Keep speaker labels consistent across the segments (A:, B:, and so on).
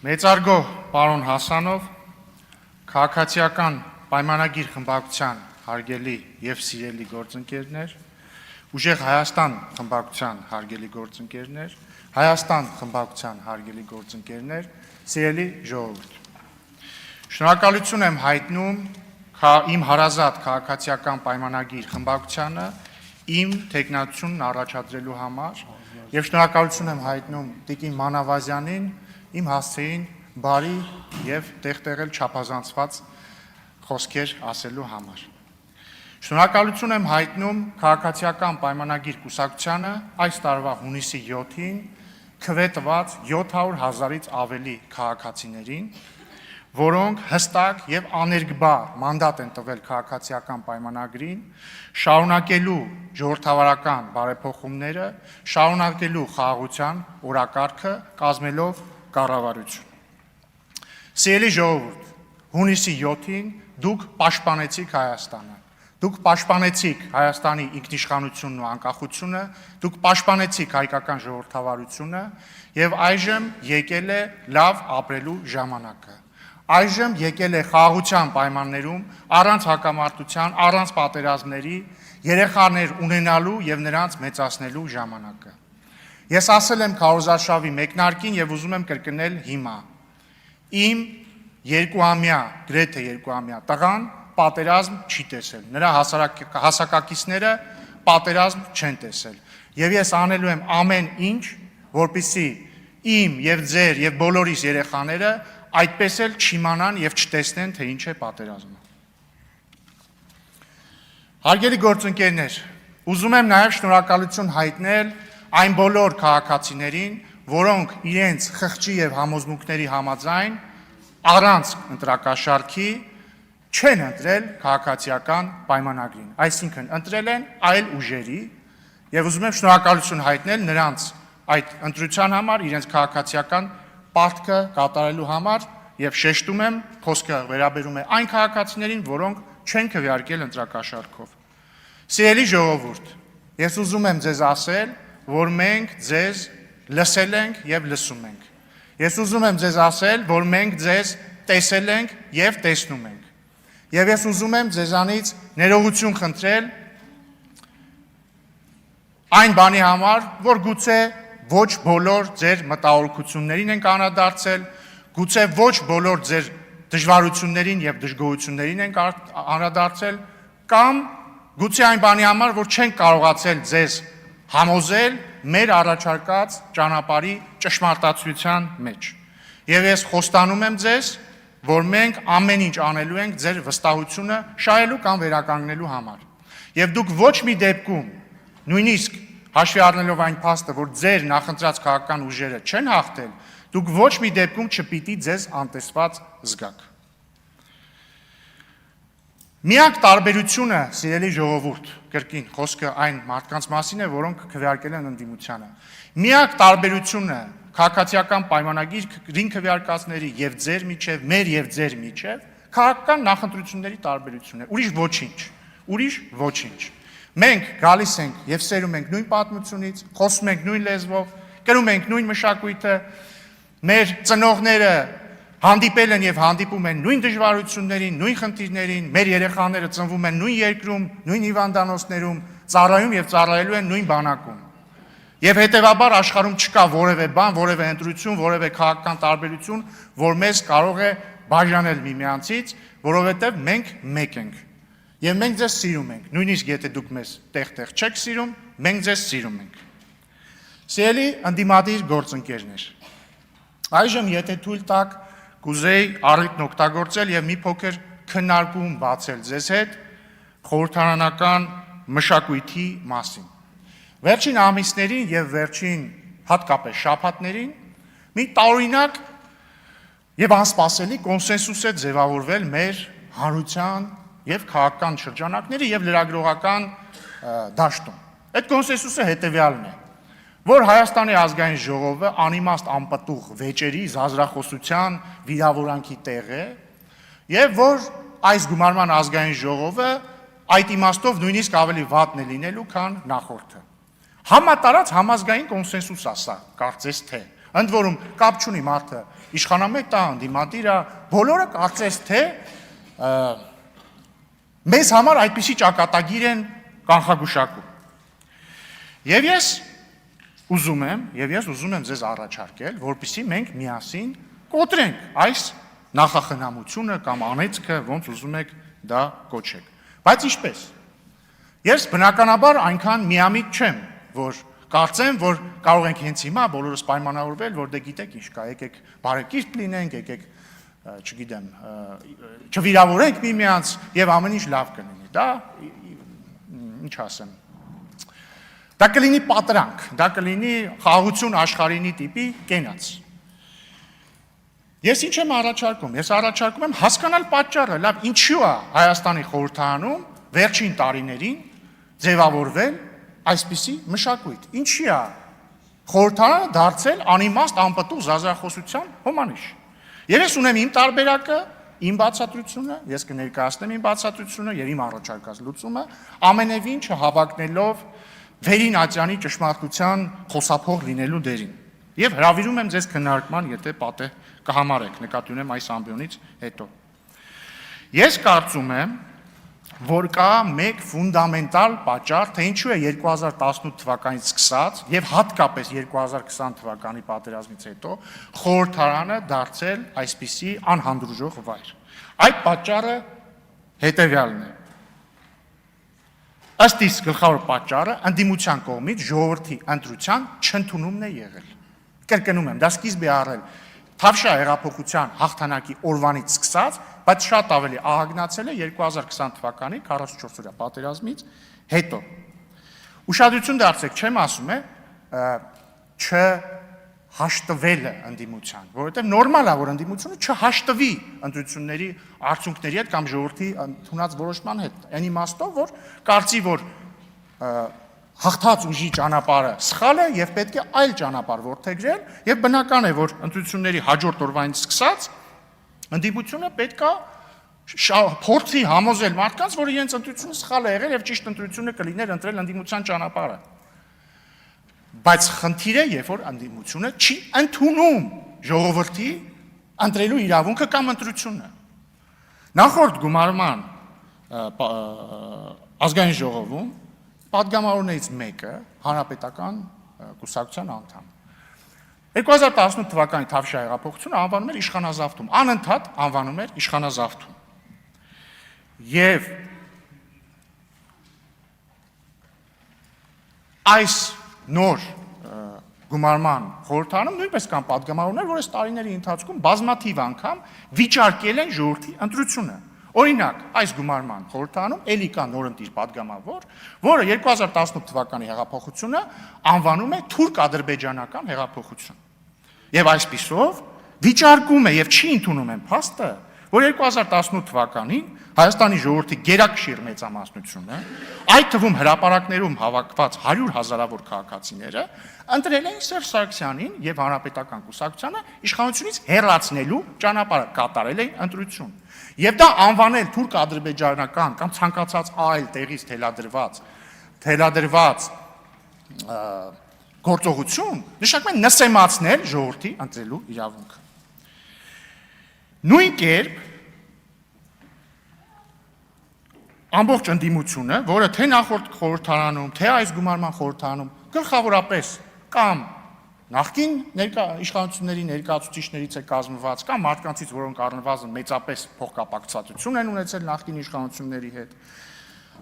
A: Մեծարգո պարոն Հասանով, քաղաքացիական պայմանագիր խմբակցության հարգելի եւ սիրելի գործընկերներ, Ուժեղ Հայաստան խմբակցության հարգելի գործընկերներ, Հայաստան խմբակցության հարգելի գործընկերներ, սիրելի ժողովուրդ։ Շնորհակալություն եմ հայտնում իմ հարազատ քաղաքացիական պայմանագիր խմբակցությանը իմ թեկնածությունն առաջադրելու համար եւ շնորհակալություն եմ հայտնում Տիկին Մանավազյանին իմ հասցեին բարի եւ տեղտեղել չափազանցված խոսքեր ասելու համար։ Շնորհակալություն եմ հայտնում քաղաքացիական պայմանագիր կուսակցությանը այս տարվա հունիսի 7-ին քվետված 700,000-ից ավելի քաղաքացիներին, որոնք հստակ եւ աներկբա մանդատ են տվել քաղաքացիական պայմանագրին, շարունակելու ժողովրդավարական բարեփոխումները, շարունակելու խաղաղության օրակարգը, կազմելով կառավարություն։ Սիրելի ժողովուրդ, հունիսի 7-ին դուք պաշտպանեցիք Հայաստանը, դուք պաշտպանեցիք Հայաստանի ինքնիշխանությունն ու անկախությունը, դուք պաշտպանեցիք հայկական ժողովրդավարությունը եւ այժմ եկել է լավ ապրելու ժամանակը։ Այժմ եկել է խաղաղության պայմաններում, առանց հակամարտության, առանց պատերազմների, երեխաներ ունենալու եւ նրանց մեծացնելու ժամանակը։ Ես ասել եմ քարոզարշավի մեկնարկին եւ ուզում եմ կրկնել հիմա։ Իմ երկուամյա, գրեթե երկուամյա տղան պատերազմ չի տեսել։ Նրա հասակակիցները պատերազմ չեն տեսել։ Եվ ես անելու եմ ամեն ինչ, որպեսզի իմ եւ ձեր եւ բոլորիս երեխաները այդպես էլ չիմանան եւ չտեսնեն, թե ինչ է պատերազմը։ Հարգելի գործընկերներ, ուզում եմ նաեւ շնորհակալություն հայտնել այն բոլոր քաղաքացիներին, որոնք իրենց խղճի եւ համոզմունքների համաձայն առանց ընտրակաշառքի չեն ընտրել քաղաքացիական պայմանագրին, այսինքն ընտրել են այլ ուժերի եւ ուզում եմ շնորհակալություն հայտնել նրանց այդ ընտրության համար, իրենց քաղաքացիական պարտքը կատարելու համար եւ շեշտում եմ, խոսքը վերաբերում է այն քաղաքացիներին, որոնք չեն քվեարկել ընտրակաշառքով։ Սիրելի ժողովուրդ, ես ուզում եմ ձեզ ասել, որ մենք ձեզ լսել ենք եւ լսում ենք։ Ես ուզում եմ ձեզ ասել, որ մենք ձեզ տեսել ենք եւ տեսնում ենք։ Եվ ես ուզում եմ ձեզանից ներողություն խնդրել այն բանի համար, որ գուցե ոչ բոլոր ձեր մտահոգություններին ենք անդրադարձել, գուցե ոչ բոլոր ձեր դժվարություններին եւ դժգոհություններին ենք անդրադարձել, կամ գուցե այն բանի համար, որ չենք կարողացել ձեզ համոզել մեր առաջարկած ճանապարհի ճշմարտացիության մեջ։ Եվ ես խոստանում եմ ձեզ, որ մենք ամեն ինչ անելու ենք ձեր վստահությունը շահելու կամ վերականգնելու համար։ Եվ դուք ոչ մի դեպքում, նույնիսկ հաշվի առնելով այն փաստը, որ ձեր նախընտրած քաղաքական ուժերը չեն հաղթել, դուք ոչ մի դեպքում չպիտի ձեզ անտեսված զգաք։ Միակ տարբերությունը, սիրելի ժողովուրդ, կրկին խոսքը այն մարդկանց մասին է, որոնք քվեարկել են ընդդիմությանը։ Միակ տարբերությունը քաղաքացիական պայմանագրին քվեարկածների եւ ձեր միջև, մեր եւ ձեր միջև քաղաքական նախընտրությունների տարբերությունն է։ Ուրիշ ոչինչ։ Մենք գալիս ենք եւ սերում ենք նույն պատմությունից, խոսում ենք նույն լեզվով, կրում ենք նույն մշակույթը, մեր ծնողները հանդիպել են եւ հանդիպում են նույն դժվարություններին, նույն խնդիրներին, մեր երեխաները ծնվում են նույն երկրում, նույն հիվանդանոցներում, ծառայում եւ ծառայելու են նույն բանակում։ Եվ հետեւաբար աշխարհում չկա որևէ բան, որևէ ընտրություն, որևէ քաղաքական տարբերություն, որ մեզ կարող է բաժանել միմյանցից, որովհետեւ մենք մեկ ենք։ Եվ մենք ձեզ սիրում ենք, նույնիսկ եթե դուք մեզ տեղ-տեղ չեք սիրում, մենք ձեզ սիրում ենք։ Սիրելի ընդդիմադիր գործընկերներ, այժմ եթե թույլ տաք, կուզեի առիթն օգտագործել եւ մի փոքր քննարկում բացել ձեզ հետ խորհրդարանական մշակույթի մասին։ Վերջին ամիսներին եւ վերջին հատկապես շաբաթներին մի տարօրինակ եւ անսպասելի կոնսենսուս է ձևավորվել մեր հանրության եւ քաղաքական շրջանակների եւ լրագրողական դաշտում։ Այդ կոնսենսուսը հետեւյալն է, որ Հայաստանի ազգային ժողովը անիմաստ անպտուղ վեճերի, զազրախոսության, վիրավորանքի տեղ է եւ որ այս գումարման ազգային ժողովը այդ իմաստով նույնիսկ ավելի վատն է լինելու, քան նախորդը։ Համատարած համազգային կոնսենսուս է սա, կարծես թե։ Ընդ որում կապ չունի մարդը իշխանամետ է, ընդդիմադիր է, բոլորը կարծես թե մեզ համար այդպիսի ճակատագիր են կանխագուշակում։ Եվ ես ուզում եմ ձեզ առաջարկել, որպեսզի մենք միասին կոտրենք այս նախախնամությունը կամ անեծքը, ոնց ուզում եք դա կոչեք։ Բայց ինչպես։ Ես բնականաբար այնքան միամիտ չեմ, որ կարծեմ, որ կարող ենք հենց հիմա բոլորս պայմանավորվել, որ դե գիտեք ինչ կա, եկեք բարեկիրթ լինենք, եկեք, չգիտեմ, չվիրավորենք միմյանց եւ ամեն ինչ լավ կլինի։ Դա ինչ ասեմ։ Դա կլինի պատրանք, դա կլինի խաղաղություն աշխարհինի տիպի կենաց։ Ես ինչ եմ առաջարկում։ Ես առաջարկում եմ հասկանալ պատճառը, լավ, ինչու է Հայաստանի խորհրդարանում վերջին տարիներին ձևավորվել այսպիսի մշակույթ։ Ինչի է խորհրդարանը դարձել անիմաստ անպտուղ զազախոսության հոմանիշ։ Եվ ես ունեմ իմ տարբերակը, իմ բացատրությունը, ես կներկայացնեմ իմ բացատրությունը եւ իմ առաջարկած լուծումը, ամենևին չհավակնելով Վերին Ատյանի ճշմարտության խոսափող լինելու դերին։ Եվ հրավիրում եմ ձեզ քննարկման, եթե պատեհ կհամարեք, նկատի ունեմ այս ամբիոնից հետո։ Ես կարծում եմ, որ կա մեկ ֆունդամենտալ պատճառ, թե ինչու է 2018 թվականից սկսած եւ հատկապես 2020 թվականի պատերազմից հետո խորհրդարանը դարձել այսպիսի անհանդուրժող վայր։ Այդ պատճառը հետեւյալն է։ Ըստ իս գլխավոր պատճառը ընդդիմության կողմից ժողովրդի ընտրության չընդունումն է եղել։ Կրկնում եմ, դա սկիզբ է առել Թավշյա հեղափոխության հաղթանակի օրվանից սկսած, բայց շատ ավելի ահագնացել է 2020 թվականի 44-օրյա պատերազմից հետո։ Ուշադրություն դարձեք, չեմ ասում է չհաշտվելը ընդդիմության, որովհետև նորմալ է, որ ընդդիմությունը չհաշտվի ընտրությունների արդյունքների հետ կամ ժողովրդի ընդունած որոշման հետ։ Այն իմաստով, որ կարծի, որ հաղթած ուժի ճանապարհը սխալ է եւ պետք է այլ ճանապարհ որդեգրել եւ բնական է, որ ընտրությունների հաջորդ օրվանից սկսած ընդդիմությունը պետք է փորձի համոզել մարդկանց, որ իրենց ընտրությունը սխալ է եղել եւ ճիշտ ընտրությունը կլիներ ընտրել ընդդիմության ճանապարհը։ Բայց խնդիրը, երբ որ ընդդիմությունը չի ընդունում ժողովրդի ընտրելու իրավունքը կամ ընտրությունը։ Նախորդ գումարման ազգային ժողովում պատգամավորներից մեկը հանրապետական կուսակցության անդամ։ 2018 թվականի Թավշյա հեղափոխությունը անվանում էր իշխանազավթում, անընդհատ անվանում էր իշխանազավթում։ Եվ այս նոր գումարման խորհրդարանում նույնպես կան պատգամավորներ, որ այս տարիների ընթացքում բազմաթիվ անգամ վիճարկել են ժողովրդի ընտրությունը։ Օրինակ, այս գումարման խորհրդարանում էլի կա նորընտիր պատգամավոր, որը 2018 թվականի հեղափոխությունը անվանում է թուրք-ադրբեջանական հեղափոխություն։ Եվ այսպիսով վիճարկում է եւ չի ընդունում են փաստը, որ 2018 թվականին Հայաստանի ժողովրդի գերակշիռ մեծամասնությունը, այդ թվում հրապարակներում հավաքված 100 հազարավոր քաղաքացիները ընտրել էին Սերժ Սարգսյանին եւ հանրապետական կուսակցությանը իշխանությունից հեռացնելու ճանապարհը, կատարել էին ընտրություն։ Եվ դա անվանել թուրք-ադրբեջանական կամ ցանկացած այլ տեղից թելադրված գործողություն, նշանակում է նսեմացնել ժողովրդի ընտրելու իրավունքը։ Նույն կերպ ամբողջ ընդդիմությունը, որը թե նախորդ խորհրդարանում, թե այս գումարման խորհրդարանում գլխավորապես կամ նախկին իշխանությունների ներկայացուցիչներից է կազմված, կամ մարդկանցից, որոնք առնվազն մեծապես փոխկապակցվածություն են ունեցել նախկին իշխանությունների հետ,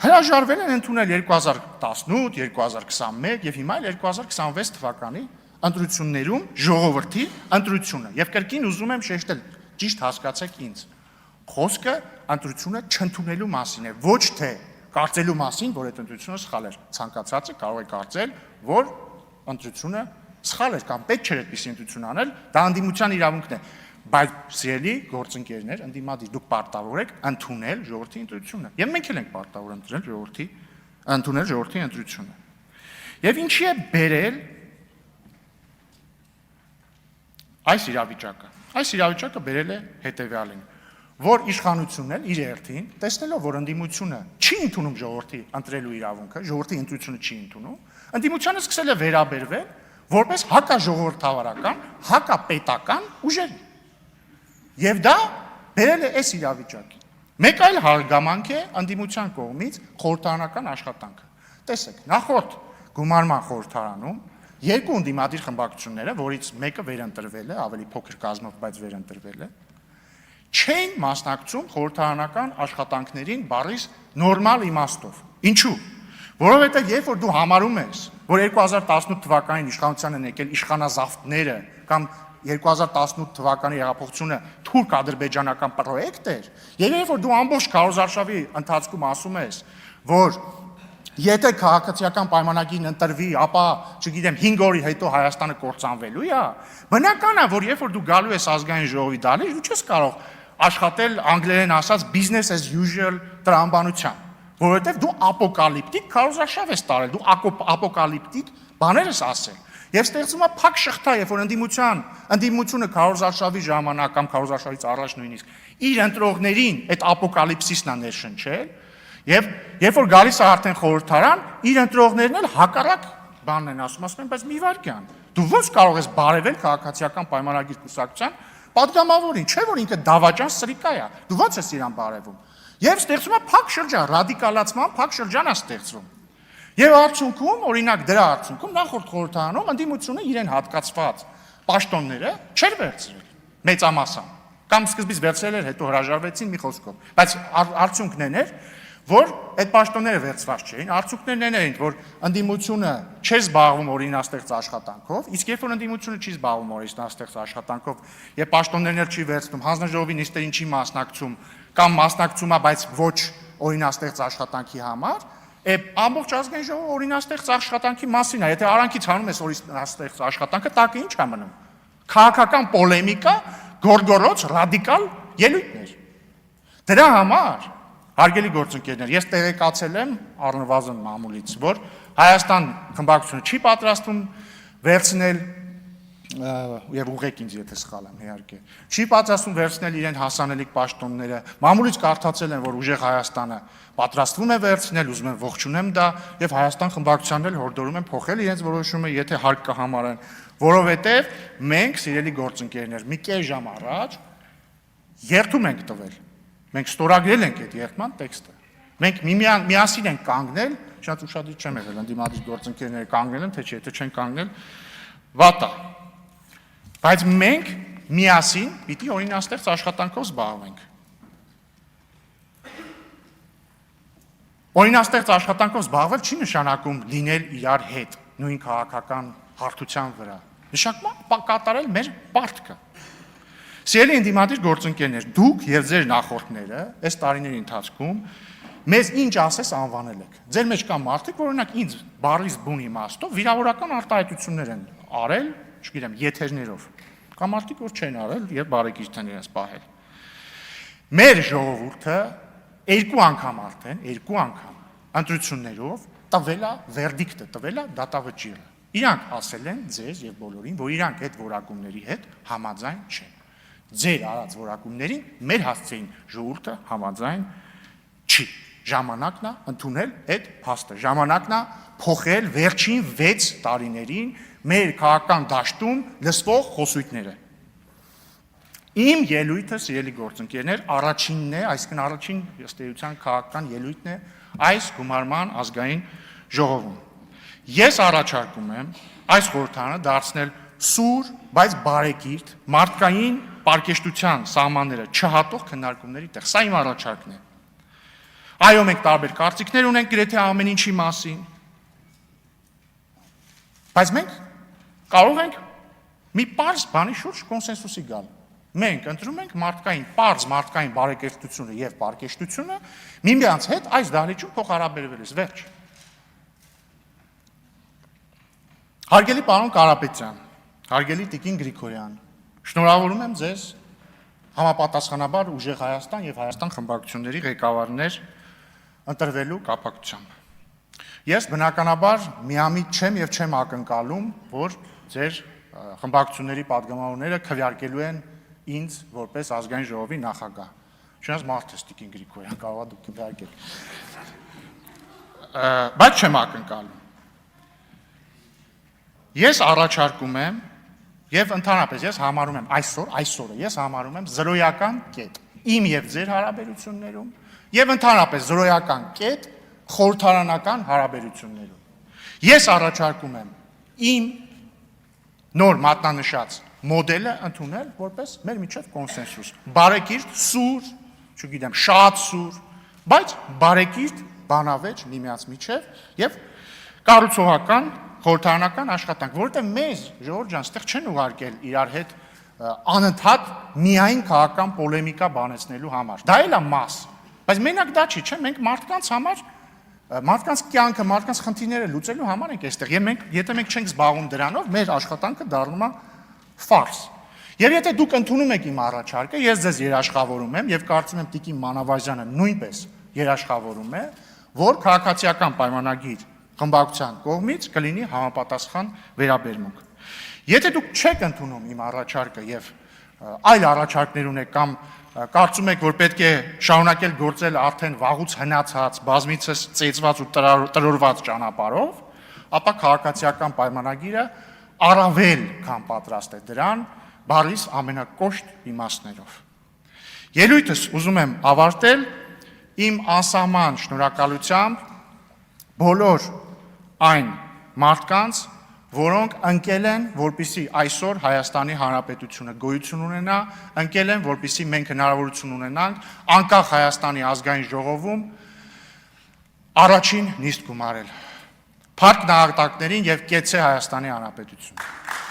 A: հրաժարվել են ընդունել 2018, 2021 եւ հիմա 2026 թվականի ընտրություններում ժողովրդի ընտրությունը։ Եվ կրկին ուզում եմ շեշտել, ճիշտ հասկացեք ինձ, խոսքը ընտրությունը չընդունելու մասին է, ոչ թե կարծելու մասին, որ այդ ընտրությունը սխալ էր։ Ցանկացածը կարող է կարծել, որ ընտրությունը սխալ էր կամ պետք չէր այդպիսի ընտրություն անել, դա ընդդիմության իրավունքն է, բայց սիրելի գործընկերներ, ընդդիմադիր, դուք պարտավոր եք ընդունել ժողովրդի ընտրությունը։ Եվ մենք էլ ենք պարտավոր ընդունել ժողովրդի ընտրությունը։ Եվ ինչի է բերել այս իրավիճակը։ Այս իրավիճակը բերել է հետևյալին, որ իշխանությունն էլ իր երթին, տեսնելով, որ ընդդիմությունը չի ընդունում ժողովրդի ընտրելու իրավունքը, ժողովրդի ընտրությունը չի ընդունում, ընդդիմությանը սկսել է վերաբերվել որպես հակաժողովրդավարական, հակապետական ուժեր։ Եվ դա բերել է այս իրավիճակին։ Մեկ այլ հարգամանք է ընդդիմության կողմից խորհրդարանական աշխատանքը։ Տեսեք, նախորդ գումարման խորհրդարանում երկու ընդդիմադիր խմբակցությունները, որից մեկը վերընտրվել է, ավելի փոքր կազմով, բայց վերընտրվել է, չեն մասնակցում խորհրդարանական աշխատանքներին բառից նորմալ իմաստով։ Ինչու՞։ Որովհետև երբ որ դու համարում ես, որ 2018 թվականին իշխանության են եկել իշխանազավթները կամ 2018 թվականի հեղափոխությունը թուրք-ադրբեջանական պրոյեկտ էր, եւ երբ որ դու ամբողջ քարոզարշավի ընթացքում ասում ես, որ եթե քաղաքացիական պայմանագիրն ընտրվի, ապա, չգիտեմ, 5 օրի հետո Հայաստանը կործանվելու է, բնական է, որ երբ որ դու գալու ես ազգային ժողովի դալի, դու չես կարող աշխատել անգլերեն ասած business as usual տրամաբանությամբ, որովհետև դու ապոկալիպտիկ քարոզարշավ ես տարել, դու ապոկալիպտիկ բաներ ես ասել։ Եվ ստեղծվում է փակ շղթա, երբ որ ընդդիմությունը քարոզարշավի ժամանակ կամ քարոզարշավից առաջ նույնիսկ իր ընտրողներին այդ ապոկալիպսիսն է ներշնչել, եւ երբ որ գալիս է արդեն խորհրդարան, իր ընտրողներն էլ հակառակ բանն են ասում են, բայց մի վարքյան, դու ո՞նց կարող ես բարևել քաղաքացիական պայմանագիր կուսակցության պատգամավորին, չէ՞ որ ինքը դավաճան սրիկա է, դու ո՞նց ես իրան բարևում։ Եվ ստեղծվում է փակ շրջան, ռադիկալացման փակ շրջան է ստեղծվում։ Եվ արդյունքում, օրինակ դրա արդյունքում նախորդ խորհրդարանում ընդդիմությունը իրեն հատկացված պաշտոնները չէր վերցրել մեծամասամբ, կամ սկզբից վերցրել էր, հետո հրաժարվեցին մի խոսքով, բայց արդյունքն էր, որ այդ պաշտոնները վերցված չէին, արդյունքներն էին, որ ընդդիմությունը չէր զբաղվում օրինաստեղծ աշխատանքով, իսկ երբ որ ընդդիմությունը չի զբաղվում օրինաստեղծ աշխատանքով եւ պաշտոններն չի վերցնում, հանձնաժողովի նիստերին չի մասնակցում կամ մասնակցում է, բայց ոչ օրինաստեղծ աշխատանքի համար, ամբողջ ազգային ժողովը օրինաստեղծ աշխատանքի մասին է, եթե արանքից հանում ես օրինաստեղծ աշխատանքը, տակը ինչ է մնում։ Քաղաքական պոլեմիկա, գորգորոց, ռադիկալ ելույթներ։ Դրա համար հարգելի գործընկերներ, ես տեղեկացել եմ առնվազն մամուլից, որ Հայաստան խմբակցությունը չի պատրաստվում վերցնել եւ ուղղեք ինձ եթե սխալ եմ իհարկե։ Չի պատրաստվում վերցնել իրեն հասանելիք պաշտոնները։ Մամուլից կարդացել են, որ ուժեղ Հայաստանը պատրաստվում է վերցնել, ուզում են ողջունեմ դա եւ Հայաստան խմբակցությանն էլ հորդորում են փոխել իրենց որոշումը, եթե հարկ կհամարեն, որովհետեւ մենք, սիրելի գործընկերներ, մի կես ժամ առաջ երթում ենք տվել։ Մենք ստորագրել ենք այդ երթման տեքստը։ Մենք միասին ենք կանգնել, շատ ուշադրի չեմ եղել, ընդդիմադիր գործընկերները կանգնել են, թե չէ, եթե չեն կանգնել, վատ է։ Բայց մենք միասին պիտի օրինաստեղծ աշխատանքով զբաղվենք։ Օրինաստեղծ աշխատանքով զբաղվել չի նշանակում լինել իրար հետ, նույն քաղաքական հարթության վրա։ Նշանակում է կատարել մեր պարտքը։ Սիրելի ընդդիմադիր գործընկերներ, դուք եւ ձեր նախորդները այս տարիների ընթացքում մեզ ինչ ասես անվանել եք։ Ձեր մեջ կան մարդիկ, որ օրինակ ինձ բառից բուն իմաստով վիրավորական արտահայտություններ են արել, չգիտեմ, եթերներով։ Կամ մարդիկ, որ չեն արել եւ բարեկիրթ են իրենց պահել։ Մեր ժողովուրդը երկու անգամ ընտրություններով տվել է վերդիկտը, տվել է դատավճիռը։ Իրանք ասել են ձեզ եւ բոլորին, որ իրանք այդ որակումների հետ համաձայն չեն։ Ձեր արած որակումներին մեր հասցեին ժողովուրդը համաձայն չի։ Ժամանակն է ընդունել այդ փաստը։ Ժամանակն է փոխել վերջին 6 տարիներին մեր քաղաքական դաշտում լսվող խոսույթները։ Իմ ելույթը, սիրելի գործընկերներ, առաջինն է, այսինքն առաջին ըստ էության քաղաքական ելույթն է այս գումարման ազգային ժողովում։ Ես առաջարկում եմ այս խորհրդարանը դարձնել սուր, բայց բարեկիրթ, մարդկային պարկեշտության սահմանները չհատող քննարկումների տեղ։ Սա իմ առաջարկն է։ Այո, մենք տարբեր կարծիքներ ունենք գրեթե ամեն ինչի մասին, բայց մենք կարող ենք մի պարզ բանի շուրջ կոնսենսուսի գալ։ Մենք ընտրում ենք պարզ մարդկային բարեկերտությունը եւ պարկեշտությունը միմյանց հետ այս դահլիճում փոխհարաբերվելիս, վերջ։ Հարգելի պարոն Կարապետյան, հարգելի տիկին Գրիգորյան, շնորհավորում եմ ձեզ համապատասխանաբար ուժեղ Հայաստան եւ Հայաստան խմբակցությունների ղեկավարներ ընտրվելու կապակցությամբ։ Ես բնականաբար միամիտ չեմ եւ չեմ ակնկալում, որ ձեր խմբակցությունների падգամավորները քվեարկելու են ինձ որպես ազգային ժողովի նախագահ։ Չնայած մարդ ես տիկին Գրիգորյան, կարող է դուք քվեարկեք։ Բայց չեմ ակնկալում։ Ես առաջարկում եմ եւ ընդհանրապես ես համարում եմ այսօրը ես համարում եմ զրոյական կետ իմ եւ ձեր հարաբերություններում եւ ընդհանրապես զրոյական կետ խորհրդարանական հարաբերություններում։ Ես առաջարկում եմ իմ նոր մատնանշած մոդելը ընդունել որպես մեր միջև կոնսենսուս։ Բարեկիրթ, սուր, չգիտեմ, շատ սուր, բայց բարեկիրթ բանավեճ միմյանց միջև եւ կառուցողական խորհրդարանական աշխատանք, որովհետեւ մեզ Ժողովուրդ ջան, այստեղ չեն ուղարկել իրար հետ անընդհատ միայն քաղաքական պոլեմիկա բանեցնելու համար։ Դա էլ է մաս, բայց մենակ դա չի, չէ՞, մենք մարդկանց համար մարդկանց կյանքը, մարդկանց խնդիրները լուծելու համար ենք այստեղ։ Եվ մենք, եթե մենք չենք զբաղվում դրանով, մեր աշխատանքը դառնում է ֆարս։ Եվ եթե դուք ընդունում եք իմ առաջարկը, ես ձեզ երաշխավորում եմ եւ կարծում եմ Տիկին Մանավազյանը նույնպես երաշխավորում է, որ քաղաքացիական պայմանագիր խմբակցության կողմից կլինի համապատասխան վերաբերմունք։ Եթե դուք չեք ընդունում իմ առաջարկը եւ այլ առաջարկներ ունեք կամ կարծում եք, որ պետք է շարունակել գործել արդեն վաղուց հնացած, բազմիցս ծեծված ու տրորված ճանապարհով, ապա քաղաքացիական պայմանագիրը առավել քան պատրաստ է դրան բառիս ամենակոշտ իմաստներով։ Ելույթս ուզում եմ ավարտել իմ անսահման շնորհակալությամբ բոլոր այն մարդկանց, որոնք ընկել են, որպեսզի այսօր Հայաստանի Հանրապետությունը գոյություն ունենա, ընկել են, որպեսզի մենք հնարավորություն ունենանք անկախ Հայաստանի ազգային ժողովում առաջին նիստ գումարել։ Փառք նահատակներին եւ կեցե Հայաստանի Հանրապետություն։